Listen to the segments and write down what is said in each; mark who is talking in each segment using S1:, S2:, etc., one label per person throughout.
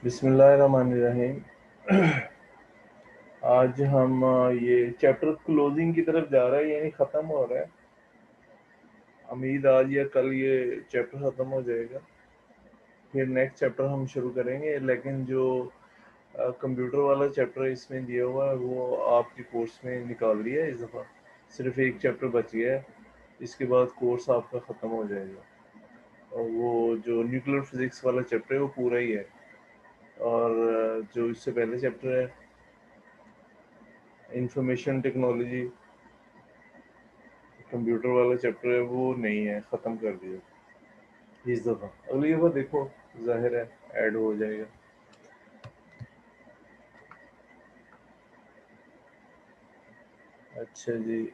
S1: बिस्मिल्लाहिर्रहमानिर्रहीम। आज हम ये चैप्टर क्लोजिंग की तरफ जा रहे हैं, यानी ख़त्म हो रहा है। उम्मीद आज या कल ये चैप्टर ख़त्म हो जाएगा, फिर नेक्स्ट चैप्टर हम शुरू करेंगे। लेकिन जो कंप्यूटर वाला चैप्टर इसमें दिया हुआ है वो आपके कोर्स में निकाल दिया है इस दफ़ा। सिर्फ एक चैप्टर बच गया है, इसके बाद कोर्स आपका ख़त्म हो जाएगा। और वो जो न्यूक्लियर फिज़िक्स वाला चैप्टर है वो पूरा ही है। और जो इससे पहले चैप्टर है इंफॉर्मेशन टेक्नोलॉजी, कंप्यूटर वाला चैप्टर है, वो नहीं है, ख़त्म कर दिया इस दफ़ा। अगली दफ़ा देखो, जाहिर है ऐड हो जाएगा। अच्छा जी।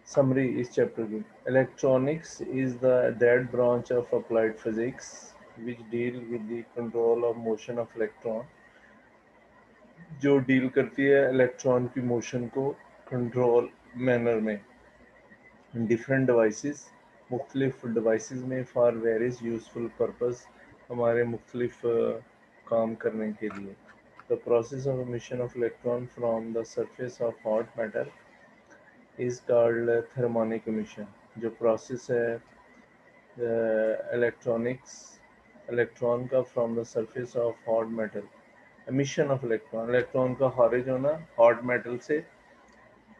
S1: समरी इस चैप्टर की: electronics is the that branch of applied physics which deal with the control of motion of electron, जो डील करती है इलेक्ट्रॉन की मोशन को कंट्रोल मैनर में डिफरेंट डिवाइसेस, मुख्तलिफ डिवाइसेस में फॉर वेरियस यूजफुल पर्पस, हमारे मुख्तलिफ काम करने के लिए। The process of emission of electron from the surface of hot matter is called thermionic emission। जो प्रोसेस है इलेक्ट्रॉनिक्स इलेक्ट्रॉन का from the surface of hot metal, emission of electron, electron का खारिज होना हॉट मेटल से,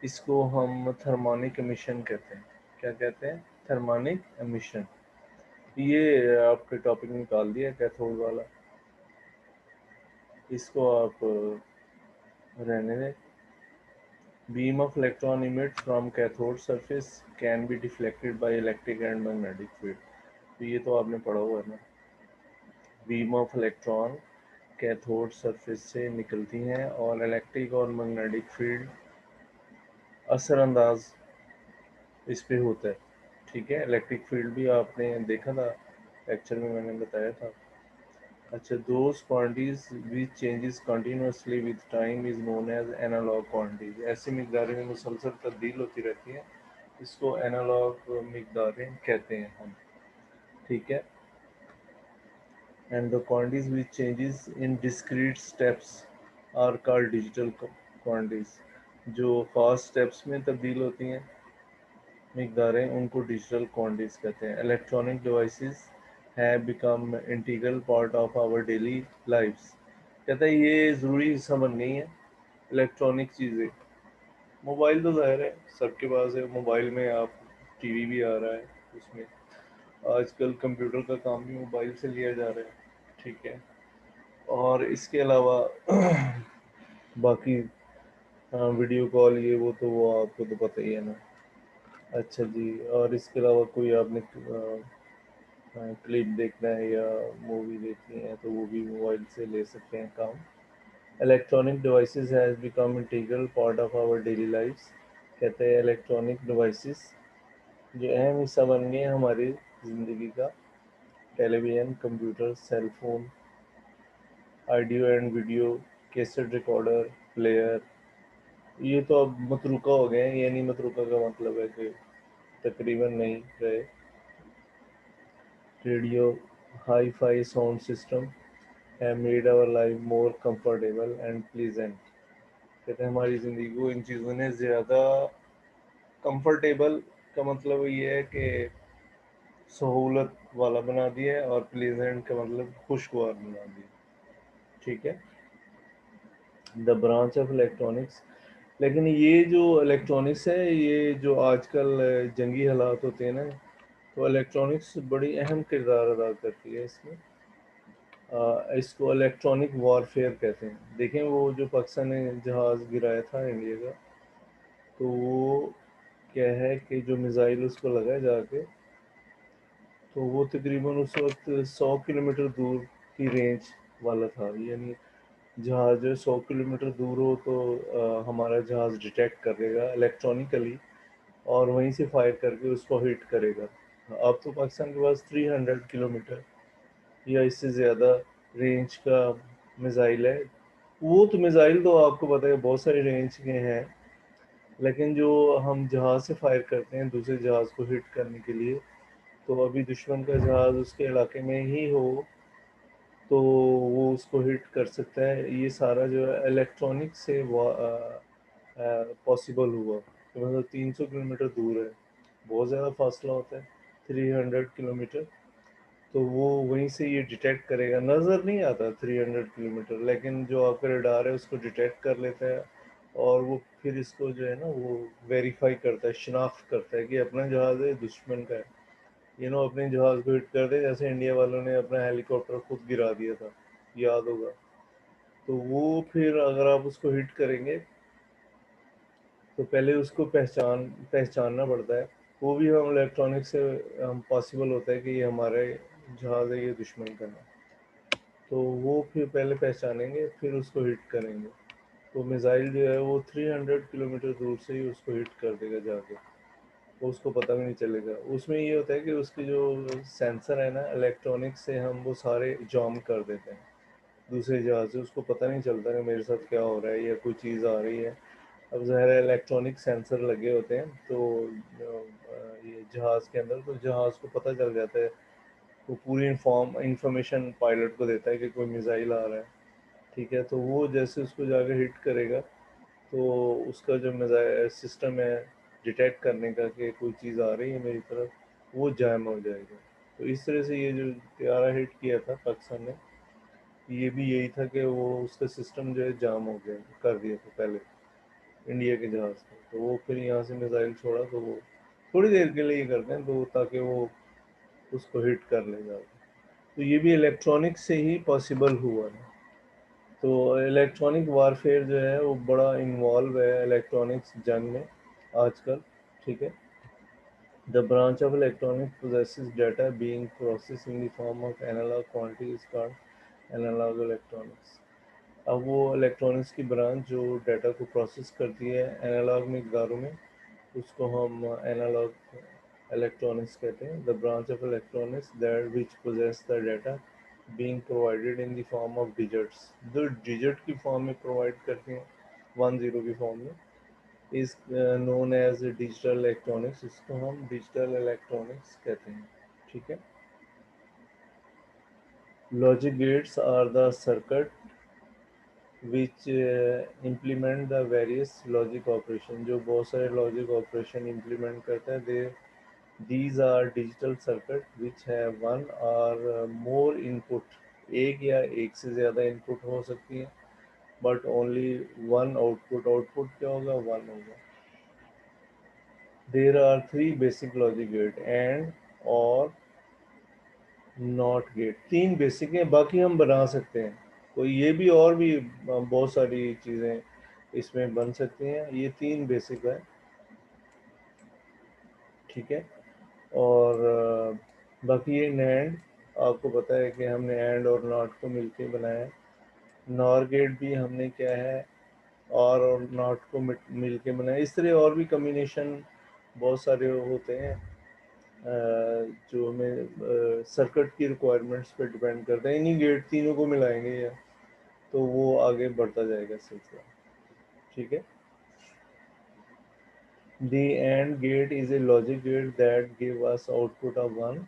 S1: इसको हम thermionic emission कहते हैं। क्या कहते हैं? Thermionic emission। ये आपके टॉपिक निकाल दिया कैथोड वाला, इसको आप रहने दें। Beam of electron emit from cathode surface can be deflected by electric and magnetic field। तो ये तो आपने पढ़ा हुआ है ना। Beam of electron cathode surface से निकलती हैं और इलेक्ट्रिक और मैग्नेटिक फील्ड असरअंदाज इस पे होता है। ठीक है, इलेक्ट्रिक फील्ड भी आपने देखा था लेक्चर में, मैंने बताया था। अच्छा, those quantities which changes continuously with time is known as analogue quantities. ऐसी मिकदारें में मुसलसल तब्दील होती रहती हैं, इसको एनालॉग मिकदारें कहते हैं हम। ठीक है। And the quantities which changes in discrete steps are called digital quantities. जो फास्ट स्टेप्स में तब्दील होती हैं मिकदारें, उनको डिजिटल क्वांटिटीज कहते हैं। Electronic devices have become integral part of our daily lifes. कहता है ये ज़रूरी हिस्सा बन गई हैं इलेक्ट्रॉनिक चीज़ें। मोबाइल तो ज़ाहिर है सबके पास है, मोबाइल में आप टीवी भी आ रहा है उसमें। आजकल कंप्यूटर का काम भी मोबाइल से लिया जा रहा है। ठीक है। और इसके अलावा बाकी वीडियो कॉल ये वो तो वो आपको तो पता ही है ना। अच्छा जी, और इसके अलावा कोई आपने क्लिप देखना है या मूवी देखनी है तो वो भी मोबाइल से ले सकते हैं काम। Electronic devices has become integral part of our daily lifes. कहते हैं इलेक्ट्रॉनिक डिवाइसेस जो अहम हिस्सा बन गए हैं हमारी ज़िंदगी का। Television, computer, cell phone, audio and video, cassette recorder, player, ये तो अब मतरूका हो गए हैं। यानी मतरूका का मतलब है कि तकरीबन नहीं रहे। Radio, hi fi sound system have made our life more comfortable and pleasant। कहते हैं हमारी ज़िंदगी को इन चीज़ों ने ज़्यादा कंफर्टेबल का मतलब ये है कि सहूलत वाला बना दिया है, और प्लीजेंट का मतलब खुशगवार बना दिया। ठीक है। The branch of electronics. लेकिन ये जो इलेक्ट्रॉनिक्स है, ये जो आजकल जंगी हालात होते हैं ना, तो इलेक्ट्रॉनिक्स बड़ी अहम किरदार अदा करती है इसमें। इसको इलेक्ट्रॉनिक वॉरफेयर कहते हैं। देखें वो जो पाकिस्तान ने जहाज़ गिराया था इंडिया का, तो वो क्या है कि जो मिज़ाइल उसको लगा जाके, तो वो तकरीबन उस वक्त 100 किलोमीटर दूर की रेंज वाला था। यानी जहाज़ जो 100 किलोमीटर दूर हो तो हमारा जहाज़ डिटेक्ट करेगा इलेक्ट्रॉनिकली, और वहीं से फायर करके उसको हिट करेगा। अब तो पाकिस्तान के पास 300 किलोमीटर या इससे ज़्यादा रेंज का मिज़ाइल है। वो तो मिज़ाइल तो आपको पता है बहुत सारी रेंज के हैं, लेकिन जो हम जहाज़ से फायर करते हैं दूसरे जहाज़ को हिट करने के लिए, तो अभी दुश्मन का जहाज़ उसके इलाके में ही हो तो वो उसको हिट कर सकता है। ये सारा जो है इलेक्ट्रॉनिक से पॉसिबल हुआ। तो मतलब 300 किलोमीटर दूर है, बहुत ज़्यादा फासला होता है, 300 किलोमीटर। तो वो वहीं से ये डिटेक्ट करेगा, नज़र नहीं आता 300 किलोमीटर, लेकिन जो आपका रडार है उसको डिटेक्ट कर लेता है। और वो फिर इसको जो है ना वो वेरीफाई करता है, शिनाख्त करता है कि अपना जहाज़ है दुश्मन का है। अपने जहाज़ को हिट कर दे, जैसे इंडिया वालों ने अपना हेलीकॉप्टर खुद गिरा दिया था, याद होगा। तो वो फिर अगर आप उसको हिट करेंगे तो पहले उसको पहचानना पड़ता है। वो भी हम इलेक्ट्रॉनिक से हम पॉसिबल होता है कि ये हमारे जहाज़ है, ये दुश्मन का है। तो वो फिर पहले पहचानेंगे, फिर उसको हिट करेंगे। तो मिसाइल जो है वो 300 किलोमीटर दूर से ही उसको हिट कर देगा जाके, वो उसको पता भी नहीं चलेगा। उसमें ये होता है कि उसके जो सेंसर है ना इलेक्ट्रॉनिक से, हम वो सारे जॉम कर देते हैं दूसरे जहाज़ से। उसको पता नहीं चलता कि मेरे साथ क्या हो रहा है या कोई चीज़ आ रही है। अब ज़ाहिर है इलेक्ट्रॉनिक सेंसर लगे होते हैं तो ये जहाज़ के अंदर, तो जहाज़ को पता चल जाता है। वो पूरी इंफॉर्मेशन पायलट को देता है कि कोई मिसाइल आ रहा है। ठीक है, तो वो जैसे उसको जाकर हिट करेगा तो उसका जो मिसाइल सिस्टम है डिटेक्ट करने का कि कोई चीज़ आ रही है मेरी तरफ, वो जैम हो जाएगा। तो इस तरह से ये जो त्यारा हिट किया था पाकिस्तान ने, ये भी यही था कि वो उसका सिस्टम जो है जाम हो गया, कर दिया था पहले इंडिया के जहाज़ को। तो वो फिर यहाँ से मिसाइल छोड़ा तो वो थोड़ी देर के लिए ही करते हैं तो ताकि वो उसको हिट कर ले जाके। तो ये भी इलेक्ट्रॉनिक से ही पॉसिबल हुआ है। तो इलेक्ट्रॉनिक वारफेयर जो है वो बड़ा इन्वॉल्व है इलेक्ट्रॉनिक्स जंग में आजकल। ठीक है, the branch of electronic possesses data being processed in the form of analog quantity is called analogue electronics. अब वो इलेक्ट्रॉनिक्स की ब्रांच जो डाटा को प्रोसेस करती है एनालॉग मकदारों में, उसको हम एनालॉग इलेक्ट्रॉनिक्स कहते हैं। The branch of electronics that which poses the data being provided in the form of digits, जो डिजिट की फॉर्म में प्रोवाइड करते हैं, 1 0 की फॉर्म में, is known as digital electronics. इसको हम डिजिटल इलेक्ट्रॉनिक्स कहते हैं। ठीक है, logic gates are the circuit which implement the various logic operation, जो बहुत सारे लॉजिक ऑपरेशन implement करता है। दे these are digital circuit which have one or more input, एक या एक से ज़्यादा इनपुट हो सकती है, but only one output. Output क्या होगा? वन होगा। There are three basic logic gate, AND OR NOT gate, तीन बेसिक हैं, बाकी हम बना सकते हैं। तो ये भी और भी बहुत सारी चीज़ें इसमें बन सकती हैं। ये तीन बेसिक है। ठीक है, और बाकी ये नैंड, आपको पता है कि हमने एंड और नॉट को मिलके बनाया है। नॉर गेट भी हमने क्या है, और नॉट को मिलके बनाया। इस तरह और भी कम्बिनेशन बहुत सारे होते हैं जो हमें सर्किट की रिक्वायरमेंट्स पे डिपेंड करते हैं। इन्हीं गेट तीनों को मिलाएंगे या तो वो आगे बढ़ता जाएगा सिलसिला। ठीक है, the AND gate is a logic gate that give us output of 1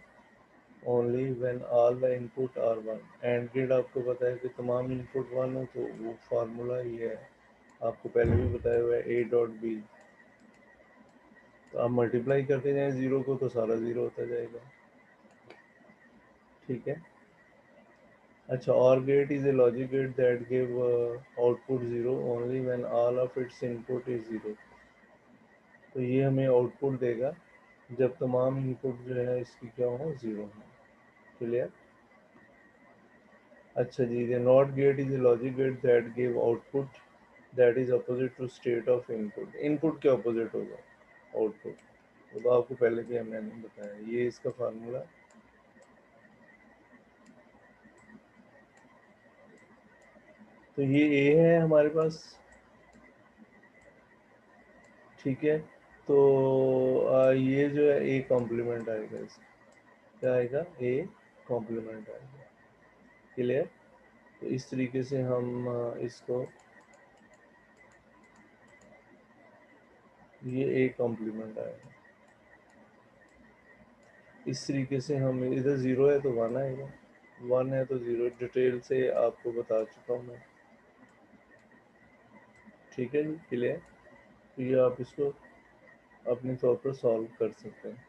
S1: only when all the input are 1। AND gate आपको पता है कि तमाम इनपुट 1 हो, तो वो फार्मूला ये है, आपको पहले भी बताया हुआ है, A डॉट बी। तो आप मल्टीप्लाई करते जाएं ज़ीरो को तो सारा ज़ीरो होता जाएगा। ठीक है, अच्छा, OR gate is a logic gate that give output 0 only when all of its input is 0। तो ये हमें आउटपुट देगा जब तमाम इनपुट जो है इसकी क्या हो, 0 हो। क्लियर? अच्छा जी, the not gate is a logic gate that give output that is opposite to state of input. Input के अपोजिट होगा आउटपुट। तो आपको पहले भी मैंने बताया, ये इसका फार्मूला। तो ये ए है हमारे पास। ठीक है, तो ये जो है ए कॉम्प्लीमेंट आएगा इसका। क्या आएगा? ए कॉम्प्लीमेंट आएगा। क्लियर? तो इस तरीके से हम इसको, ये ए कॉम्प्लीमेंट आएगा। इस तरीके से हम इधर 0 है तो 1 आएगा, 1 है तो 0। डिटेल से आपको बता चुका हूँ मैं। ठीक है जी, क्लियर। तो ये आप इसको अपने तौर पर सॉल्व कर सकते हैं।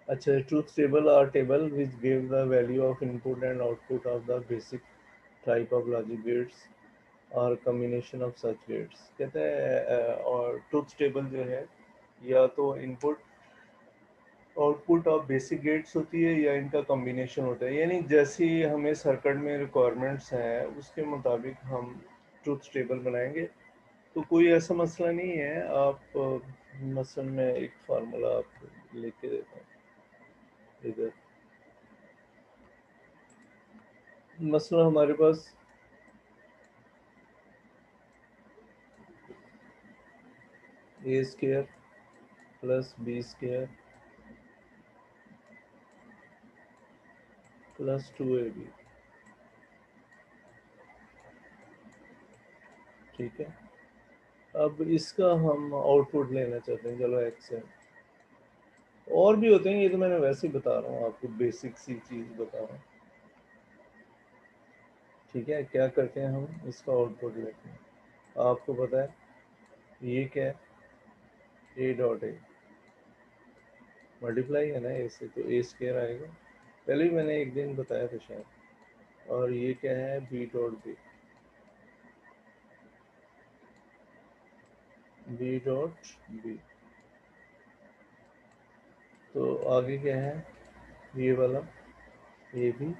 S1: अच्छा, truth table are table which give the value of input and output of the basic type of logic gates or combination of such gates. कहते हैं और ट्रूथ टेबल जो है या तो input output of basic gates होती है या इनका कॉम्बिनेशन होता है, यानी जैसी हमें सर्किट में रिक्वायरमेंट्स हैं उसके मुताबिक हम ट्रूथ टेबल बनाएंगे। तो कोई ऐसा मसला नहीं है। आप मसलन मैं एक फार्मूला आपको लेके देता हूँ इधर। मसलन हमारे पास A square plus B square plus 2ab, ठीक है। अब इसका हम आउटपुट लेना चाहते हैं, चलो एक्स है। और भी होते हैं, ये तो मैंने वैसे ही बता रहा हूँ आपको, बेसिक सी चीज़ बता रहा हूँ। ठीक है, क्या करते हैं हम इसका आउटपुट लेते हैं। आपको पता है ये क्या है, ए डॉट ए मल्टीप्लाई है ना ए से, तो ए स्क्वायर आएगा। पहले भी मैंने एक दिन बताया था शायद। और ये क्या है, B dot B, B dot B. तो आगे क्या है, ये वाला A B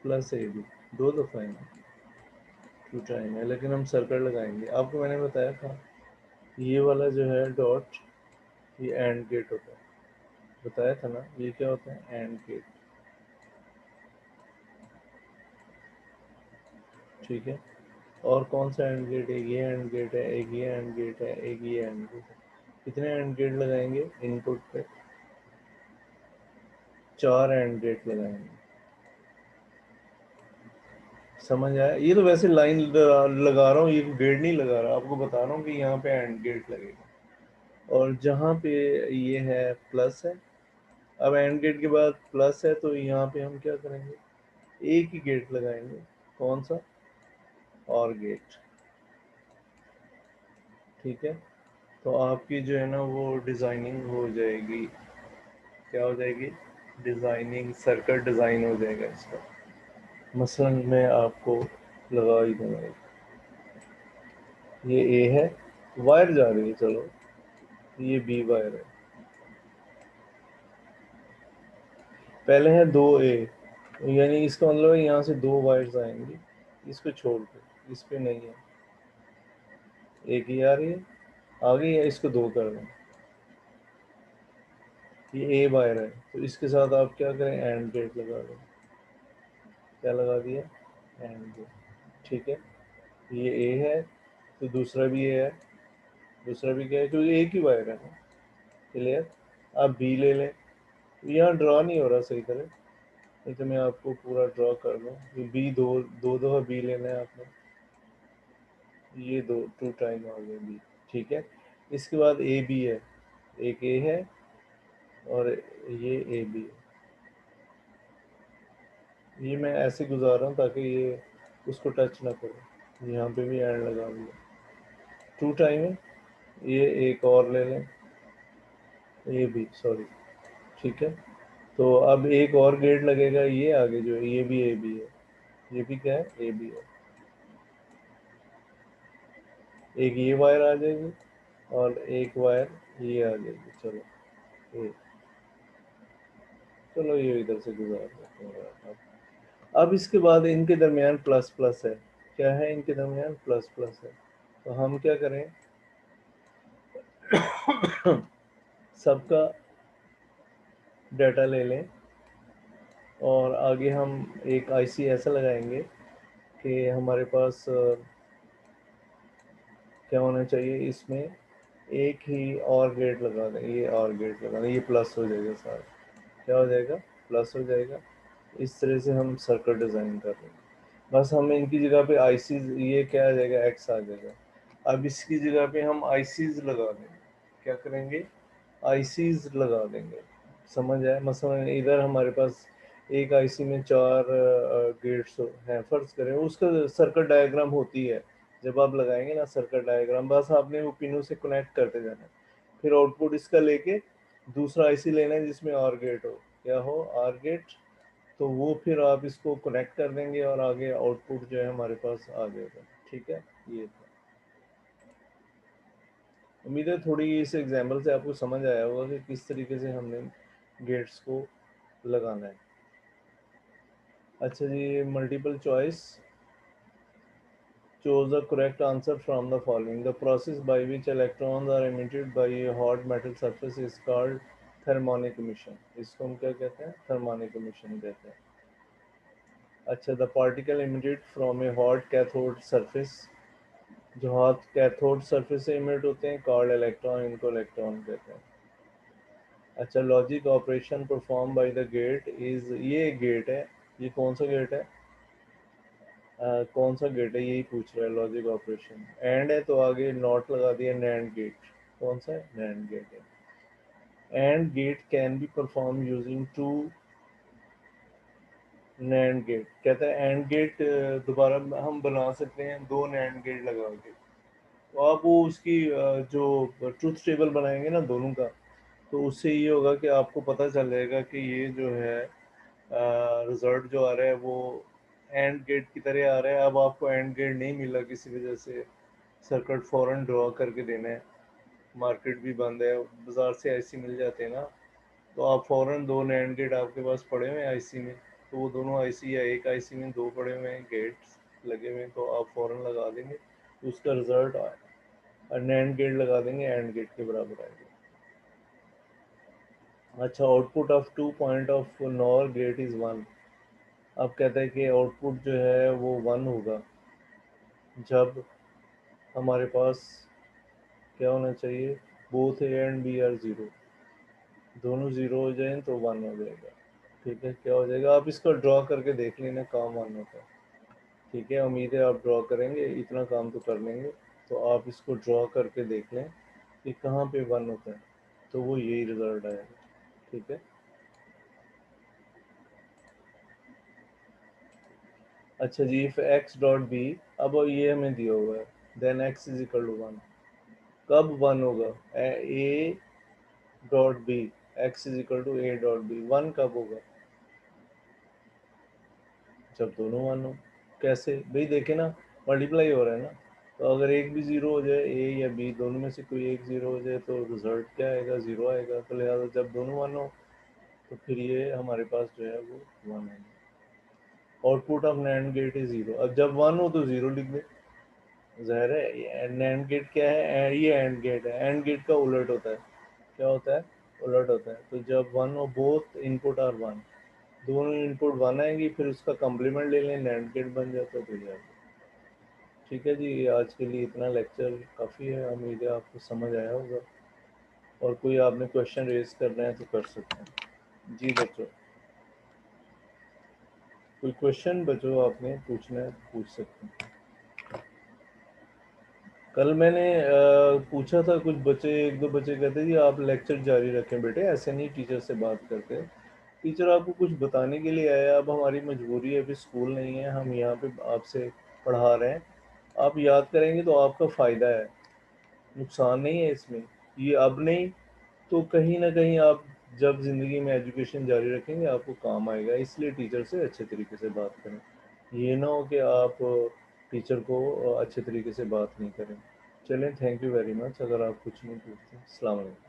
S1: plus A B. दो दफ़ा है ना, टू टाइम है, लेकिन हम सर्कल लगाएंगे। आपको मैंने बताया था ये वाला जो है डॉट, ये एंड गेट होता है, बताया था ना। ये क्या होता है, एंड गेट। ठीक है। और कौन सा एंड गेट, एक ये एंड गेट है, एक ये एंड गेट है, एक ये एंड गेट है। कितने एंड गेट लगाएंगे इनपुट पे, 4 एंड गेट लगाएंगे। समझ आया। ये तो वैसे लाइन लगा रहा हूँ, ये गेट नहीं लगा रहा, आपको बता रहा हूँ कि यहाँ पे एंड गेट लगेगा। और जहाँ पे ये है प्लस है, अब एंड गेट के बाद प्लस है, तो यहाँ पे हम क्या करेंगे, एक ही गेट लगाएंगे। कौन सा, और गेट। ठीक है। तो आपकी जो है ना वो डिज़ाइनिंग हो जाएगी, क्या हो जाएगी, डिज़ाइनिंग सर्किट डिज़ाइन हो जाएगा इसका। मसलन मैं आपको लगा ही दूंगा, ये ए है, वायर जा रही है, चलो ये बी वायर है। पहले है 2a, यानी इसका मतलब है यहाँ से 2 वायर्स आएंगी, इसको छोड़ के, इस पे नहीं है, एक ही आ रही है, आगे है, इसको 2 कर दें। ये ए वायर है, तो इसके साथ आप क्या करें, एंड गेट लगा दें। क्या लगा दिया, एंड गेट। ठीक है। ये ए है, तो दूसरा भी ए है, दूसरा भी क्या है, तो एक ही वायर है ना। क्लियर। आप बी ले लें। यहाँ ड्रॉ नहीं हो रहा सही तरह, नहीं तो मैं आपको पूरा ड्रॉ कर दूँ। ये बी दो दो दफ़ा बी लेना है आपने, ये दो, 2 टाइम आ गया बी। ठीक है। इसके बाद ए बी है, एक ए है और ये ए बी है। ये मैं ऐसे गुजार रहा हूँ ताकि ये उसको टच ना करे। यहाँ पे भी एंड लगा दिया, 2 टाइम है। ये एक और ले लें, ए बी, सॉरी। ठीक है। तो अब एक और गेट लगेगा, ये आगे जो है ये भी ए बी है, ये भी क्या है, ए बी है। एक ये वायर आ जाएगी और एक वायर ये आ जाएगी, चलो ये, चलो ये इधर से गुजार देते हैं। अब इसके बाद इनके दरमियान प्लस प्लस है, क्या है, इनके दरमियान प्लस प्लस है। तो हम क्या करें, सबका डाटा ले लें और आगे हम एक आईसी ऐसा लगाएंगे कि हमारे पास क्या होना चाहिए इसमें, एक ही और गेट लगा दें, ये और गेट लगा दें, ये प्लस हो जाएगा सारा। क्या हो जाएगा, प्लस हो जाएगा। इस तरह से हम सर्कल डिज़ाइन कर रहे हैं। बस हम इनकी जगह पे आईसीज, ये क्या आ जाएगा, एक्स आ जाएगा। अब इसकी जगह पे हम आईसीज लगा देंगे। क्या करेंगे, आईसीज लगा देंगे। समझ आए? मसलन इधर हमारे पास एक आईसी में 4 गेट्स हैं फर्ज करें, उसका सर्किट डायग्राम होती है। जब आप लगाएंगे ना सर्किट डायग्राम, बस आपने वो पिनों से कनेक्ट करते जाना है। फिर आउटपुट इसका लेके दूसरा आईसी लेना है जिसमें आर गेट हो, क्या हो, आर गेट। तो वो फिर आप इसको कनेक्ट कर देंगे और आगे आउटपुट जो है हमारे पास आ जाएगा। ठीक है, ये था। उम्मीद है थोड़ी इस एग्जाम्पल से आपको समझ आया होगा कि किस तरीके से हमने गेट्स को लगाना है। अच्छा जी, multiple choice, choose the correct answer from the following. The process by which electrons are emitted by a hot metal surface is called thermonic emission. इसको हम क्या कहते हैं, thermonic emission कहते हैं। अच्छा, the particle emitted from a hot cathode surface, जो hot cathode surface से इमिट होते हैं, कॉल्ड इलेक्ट्रॉन, इनको इलेक्ट्रॉन कहते हैं। अच्छा, logic operation perform by the gate is, ये गेट है, ये कौन सा गेट है, कौन सा गेट है, यही पूछ रहा है। लॉजिक ऑपरेशन एंड है तो आगे नॉट लगा दिया, नैंड गेट। कौन सा है, नैंड गेट है। AND gate can be perform using two NAND gate, कहता है एंड गेट दोबारा हम बना सकते हैं दो नैंड गेट लगा के। तो आप वो उसकी जो ट्रूथ टेबल बनाएंगे ना दोनों का, तो उससे ये होगा कि आपको पता चल जाएगा कि ये जो है रिजल्ट जो आ रहा है वो एंड गेट की तरह आ रहा है। अब आपको एंड गेट नहीं मिला किसी वजह से, सर्किट फ़ौरन ड्रॉ करके देना है, मार्केट भी बंद है, बाज़ार से आईसी मिल जाते हैं ना, तो आप फ़ौरन दो नैंड गेट आपके पास पड़े हुए हैं आईसी में, तो वो दोनों आईसी या एक आईसी में दो पड़े हुए हैं गेट्स लगे हुए हैं, तो आप फ़ौरन लगा देंगे तो उसका रिजल्ट नैंड गेट लगा देंगे, एंड गेट के बराबर आएगा। अच्छा, output of 2 point of NOR gate is 1। अब कहता है कि आउटपुट जो है वो 1 होगा जब हमारे पास क्या होना चाहिए, both A and B are zero, दोनों ज़ीरो हो जाएं तो 1 हो जाएगा। ठीक है, क्या हो जाएगा, आप इसको ड्रॉ करके देख लेना, काम 1 होता है। ठीक है, उम्मीद है आप ड्रॉ करेंगे, इतना काम तो कर लेंगे। तो आप इसको ड्रॉ करके देख लें कि कहाँ पे 1 होता है, तो वो यही रिजल्ट आएगा। ठीक है। अच्छा जी, इफ एक्स डॉट बी, अब ये हमें दिया हुआ है, then X is equal to 1। कब 1 होगा, A dot B, X is equal to A dot B, 1 कब होगा, जब दोनों 1 हो। कैसे भाई, देखे ना, मल्टीप्लाई हो रहा है ना, तो अगर एक भी ज़ीरो हो जाए, ए या बी दोनों में से कोई एक ज़ीरो हो जाए, तो रिजल्ट क्या आएगा, ज़ीरो आएगा। तो लिहाजा जब दोनों 1 हो तो फिर ये हमारे पास जो है वो 1 है। Output of NAND gate is 0। अब जब 1 हो तो 0 लिख दे, ज़ाहिर है। नैंड गेट क्या है, ये एंड गेट है, एंड गेट का उलट होता है। क्या होता है, उलट होता है। तो जब 1 हो, बोथ इनपुट आर 1, दोनों इनपुट 1 आएंगी, फिर उसका कम्प्लीमेंट ले लें, नैंड गेट बन जाता है, तो ये। ठीक है जी, आज के लिए इतना लेक्चर काफ़ी है, उम्मीद है आपको समझ आया होगा। और कोई आपने क्वेश्चन रेज करना है तो कर सकते हैं। जी बच्चों, कोई क्वेश्चन बच्चों आपने पूछना है तो पूछ सकते हैं। कल मैंने पूछा था, कुछ बच्चे, एक दो बच्चे कहते जी आप लेक्चर जारी रखें बेटे, ऐसे नहीं टीचर से बात करते। टीचर आपको कुछ बताने के लिए आया, अब हमारी मजबूरी है, अभी स्कूल नहीं है, हम यहाँ पे आपसे पढ़ा रहे हैं। आप याद करेंगे तो आपका फ़ायदा है, नुकसान नहीं है इसमें। ये अब नहीं तो कहीं ना कहीं आप जब ज़िंदगी में एजुकेशन जारी रखेंगे आपको काम आएगा। इसलिए टीचर से अच्छे तरीके से बात करें, ये ना हो कि आप टीचर को अच्छे तरीके से बात नहीं करें। चलें, थैंक यू वेरी मच। अगर आप कुछ नहीं पूछते, अस्सलाम वालेकुम।